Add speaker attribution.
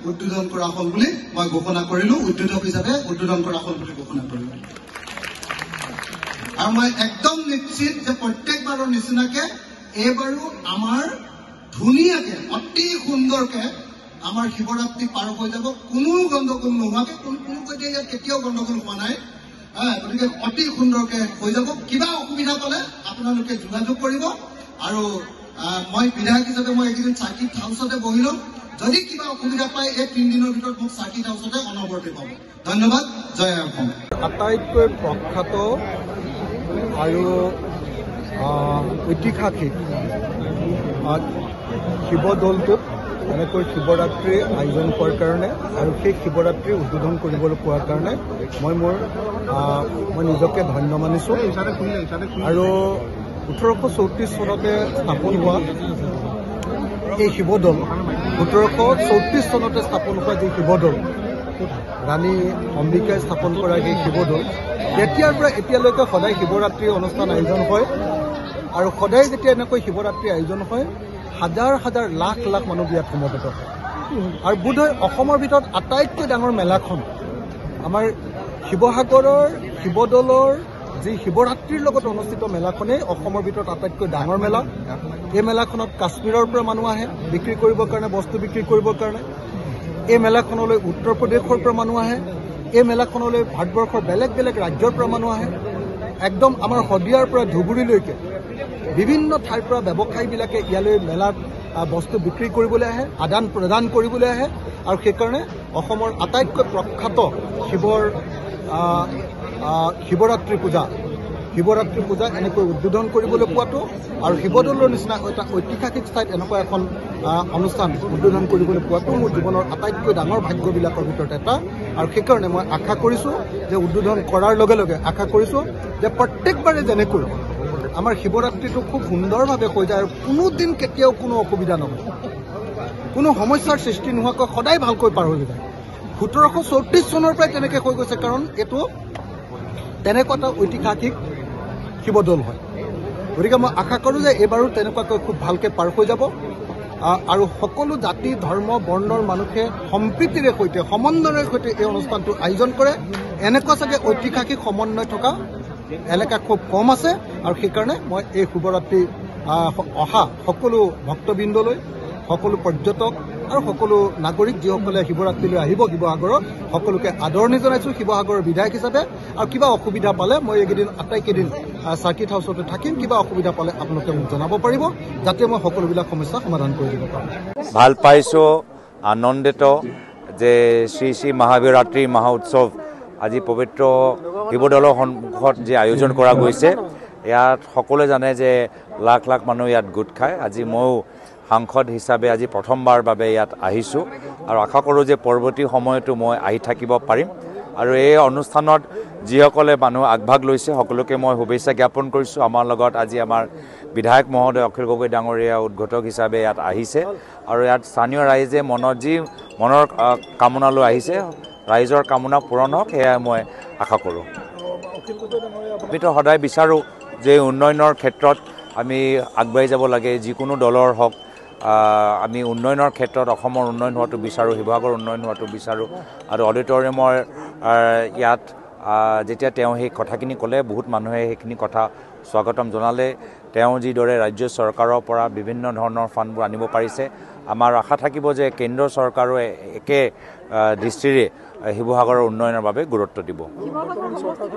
Speaker 1: উদ্বোধন কৰা হ'ল বুলি মই ঘোষণা কৰিলো, উদ্বোধক হিচাপে উদ্বোধন কৰা হ'ল বুলি ঘোষণা কৰিলো। আৰু মই একদম নিশ্চিত যে প্ৰত্যেকবাৰৰ নিচিনাকে এইবাৰো আমাৰ ধুনীয়াকে অতি সুন্দৰকে আমাৰ শিৱৰাত্ৰি পাৰ হৈ যাব, কোনো গণ্ডগোল নোহোৱাকে। কোনো কৈ ইয়াত কেতিয়াও গণ্ডগোল হোৱা নাই, গতিকে অতি সুন্দৰকে হৈ যাব। কিবা অসুবিধা পালে আপোনালোকে যোগাযোগ কৰিব। আৰু মই বিধায়ক হিচাপে মই এইকেইদিন চাৰ্কিট হাউচতে বহি ল'ম। যদি কিবা অসুবিধা পায় এই 3 দিনৰ ভিতৰত মোক চাৰ্কিট হাউচতে অনবৰতে পাব। ধন্যবাদ। জয় অসম।
Speaker 2: আটাইতকৈ প্ৰখ্যাত আৰু ঐতিহাসিক শিৱদৌলটোত এনেকৈ শিৱৰাত্ৰি আয়োজন কৰাৰ কাৰণে আৰু সেই শিৱৰাত্ৰি উদ্বোধন কৰিবলৈ পোৱাৰ কাৰণে মই নিজকে ধন্য মানিছোঁ। আৰু 1834 চনতে স্থাপন হোৱা এই শিৱদৌল, 1834 চনতে স্থাপন হোৱা যি শিৱদৌল, ৰাণী অম্বিকাই স্থাপন কৰা সেই শিৱদৌল, তেতিয়াৰ পৰা এতিয়ালৈকে সদায় শিৱৰাত্ৰিৰ অনুষ্ঠান আয়োজন হয়। আৰু সদায় যেতিয়া এনেকৈ শিৱৰাত্ৰি আয়োজন হয়, হাজাৰ হাজাৰ লাখ লাখ মানুহ ইয়াত সমবেত হয়। আৰু বোধহয় অসমৰ ভিতৰত আটাইতকৈ ডাঙৰ মেলাখন আমাৰ শিৱসাগৰৰ শিৱদৌলৰ যি শিৱৰাত্ৰিৰ লগত অনুষ্ঠিত মেলাখনেই অসমৰ ভিতৰত আটাইতকৈ ডাঙৰ মেলা। এই মেলাখনত কাশ্মীৰৰ পৰা মানুহ আহে বিক্ৰী কৰিবৰ কাৰণে, বস্তু বিক্ৰী কৰিবৰ কাৰণে। এই মেলাখনলৈ উত্তৰ প্ৰদেশৰ পৰা মানুহ আহে। এই মেলাখনলৈ ভাৰতবৰ্ষৰ বেলেগ বেলেগ ৰাজ্যৰ পৰা মানুহ আহে। একদম আমাৰ শদিয়াৰ পৰা ধুবুৰীলৈকে বিভিন্ন ঠাইৰ পৰা ব্যৱসায়ীবিলাকে ইয়ালৈ মেলাত বস্তু বিক্ৰী কৰিবলৈ আহে, আদান প্ৰদান কৰিবলৈ আহে। আৰু সেইকাৰণে অসমৰ আটাইতকৈ প্ৰখ্যাত শিৱৰাত্ৰি পূজা এনেকৈ উদ্বোধন কৰিবলৈ পোৱাটো আৰু শিৱদৌলৰ নিচিনা এটা ঐতিহাসিক ঠাইত এনেকুৱা এখন অনুষ্ঠান উদ্বোধন কৰিবলৈ পোৱাটো মোৰ জীৱনৰ আটাইতকৈ ডাঙৰ ভাগ্যবিলাকৰ ভিতৰত এটা। আৰু সেইকাৰণে মই আশা কৰিছোঁ যে উদ্বোধন কৰাৰ লগে লগে আশা কৰিছোঁ যে প্ৰত্যেকবাৰে যেনেকৈ আমাৰ শিৱৰাত্ৰিটো খুব সুন্দৰভাৱে হৈ যায় আৰু কোনোদিন কেতিয়াও কোনো অসুবিধা নহয়, কোনো সমস্যাৰ সৃষ্টি নোহোৱাকৈ সদায় ভালকৈ পাৰ হৈ যায়। 1734 চনৰ পৰাই তেনেকৈ হৈ গৈছে, কাৰণ এইটো তেনেকুৱা এটা ঐতিহাসিক শিৱদৌল হয়। গতিকে মই আশা কৰোঁ যে এইবাৰো তেনেকুৱাকৈ খুব ভালকৈ পাৰ হৈ যাব। আৰু সকলো জাতি ধৰ্ম বৰ্ণৰ মানুহে সম্প্ৰীতিৰে সৈতে সমন্বয়ৰ সৈতে এই অনুষ্ঠানটো আয়োজন কৰে। এনেকুৱা চাগে ঐতিহাসিক সমন্বয় থকা এলেকা খুব কম আছে। আৰু সেইকাৰণে মই এই শিৱৰাত্ৰি অহা সকলো ভক্তবৃন্দলৈ, সকলো পৰ্যটক আৰু সকলো নাগৰিক যিসকলে শিৱৰাত্ৰিলৈ আহিব শিৱসাগৰত, সকলোকে আদৰণি জনাইছোঁ শিৱসাগৰৰ বিধায়ক হিচাপে। আৰু কিবা অসুবিধা পালে মই এইকেইদিন আটাইকেইদিন চাৰ্কিট হাউচতে থাকিম। কিবা অসুবিধা পালে আপোনালোকে মোক জনাব পাৰিব, যাতে মই সকলোবিলাক সমস্যা সমাধান কৰি দিব পাৰোঁ।
Speaker 3: ভাল পাইছোঁ, আনন্দিত যে শ্ৰী শ্ৰী মহাশিৱৰাত্ৰি মহা উৎসৱ আজি পবিত্ৰ শিৱদৌলৰ সন্মুখত যি আয়োজন কৰা গৈছে, ইয়াত সকলোৱে জানে যে লাখ লাখ মানুহ ইয়াত গোট খায়। আজি ময়ো সাংসদ হিচাপে আজি প্ৰথমবাৰ বাবে ইয়াত আহিছোঁ আৰু আশা কৰোঁ যে পৰৱৰ্তী সময়তো মই আহি থাকিব পাৰিম। আৰু এই অনুষ্ঠানত যিসকলে মানুহ আগভাগ লৈছে সকলোকে মই শুভেচ্ছা জ্ঞাপন কৰিছোঁ। আমাৰ লগত আজি আমাৰ বিধায়ক মহোদয় অখিল গগৈ ডাঙৰীয়া উদ্ঘাটক হিচাপে ইয়াত আহিছে। আৰু ইয়াত স্থানীয় ৰাইজে মনৰ কামনা লৈ আহিছে, ৰাইজৰ কামনা পূৰণ হওক সেয়াই মই আশা কৰোঁ। আমিতো সদায় বিচাৰোঁ যে উন্নয়নৰ ক্ষেত্ৰত আমি আগবাঢ়ি যাব লাগে, যিকোনো দলৰ হওক। আমি উন্নয়নৰ ক্ষেত্ৰত অসমৰ উন্নয়ন হোৱাটো বিচাৰোঁ, শিৱসাগৰৰ উন্নয়ন হোৱাটো বিচাৰোঁ। আৰু অডিটৰিয়ামৰ ইয়াত যেতিয়া তেওঁ সেই কথাখিনি ক'লে, বহুত মানুহে সেইখিনি কথা স্বাগতম জনালে। তেওঁ যিদৰে ৰাজ্য চৰকাৰৰ পৰা বিভিন্ন ধৰণৰ ফাণ্ডবোৰ আনিব পাৰিছে, আমাৰ আশা থাকিব যে কেন্দ্ৰ চৰকাৰো একে দৃষ্টিৰে শিৱসাগৰৰ উন্নয়নৰ বাবে গুৰুত্ব দিব।